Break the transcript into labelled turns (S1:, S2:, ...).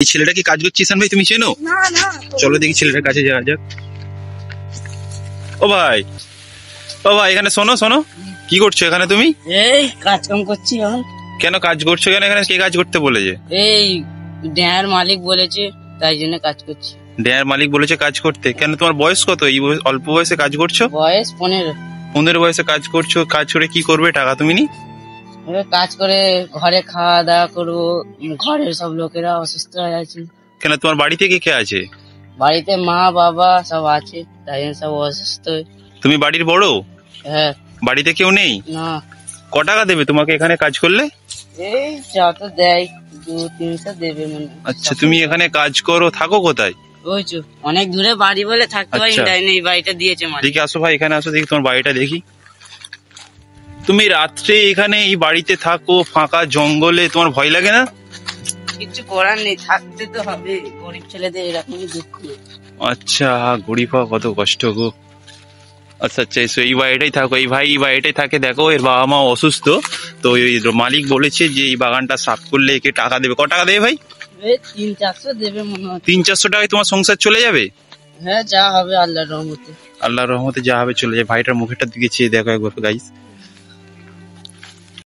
S1: এই ছেলেটা কি কাজ করছে? ঈশান ভাই তুমি চেনো?
S2: না না,
S1: চলো দেখি ছেলেটার কাছে যাওয়া যাক। ও ভাই, ও ভাই, এখানে শোনো শোনো, কি করছো এখানে তুমি?
S2: এই কাজ কাম করছি এখন।
S1: কেন কাজ করছো কেন এখানে? কে কাজ করতে বলেছে?
S2: এই ড্যাঁর মালিক বলেছে, তাই জন্য কাজ করছি।
S1: ড্যার মালিক বলেছে কাজ করতে? কেন তোমার বয়স কত? এই অল্প বয়সে কাজ করছো?
S2: বয়স 15।
S1: 15 বয়সে কাজ করছো? কাজ করে কি করবে? টাকা তুমি নি?
S2: এবার কাজ করে ঘরে খাওয়া দাওয়া করবো। ঘরের সব লোকেরা অসুস্থ হয়ে আছে।
S1: কেন তোমার বাড়িতে কে কে আছে?
S2: বাড়িতে মা বাবা সব আছে, তাই জন্য সব অসুস্থ।
S1: তুমি বাড়ির বড়?
S2: হ্যাঁ।
S1: বাড়িতে কেউ নেই?
S2: না।
S1: ক টাকা দেবে তোমাকে এখানে কাজ করলে?
S2: এই যত দেয় 200-300 দেবে মনে হয়।
S1: আচ্ছা, তুমি এখানে কাজ করো, থাকো কোথায়?
S2: ওই তো অনেক দূরে বাড়ি বলে থাকতে পারি,
S1: আচ্ছা।
S2: তাই না এই বাড়িটা দিয়েছে মালিক।
S1: দেখি আসো ভাই, এখানে আসো, দেখি তোমার বাড়িটা দেখি। তুমি রাত্রে এখানে এই বাড়িতে থাকো, ফাঁকা জঙ্গলে, তোমার ভয় লাগে না?
S2: কিছু করার নেই, থাকতে তো হবে, গরিব ছেলেদের এরকমই দুঃখ।
S1: আচ্ছা, গরিব হওয়া কত কষ্ট গো। আচ্ছা আচ্ছা, এসো, এই বাড়িটাই থাকো। এই ভাই এই বাড়িটাই থাকে। দেখো এর বাবা মা অসুস্থ, তো এই মালিক বলেছে যে এই বাগানটা সাফ করলে একে টাকা দেবে। ক টাকা দেবে ভাই?
S2: 300-400 দেবে মনে হয়।
S1: 300-400 টাকায় তোমার সংসার চলে যাবে?
S2: হ্যাঁ, যা হবে আল্লাহর রহমতে।
S1: আল্লাহর রহমতে যা হবে চলে যাবে। ভাইটার মুখের দিকে চেয়ে দেখো একবার গাইস।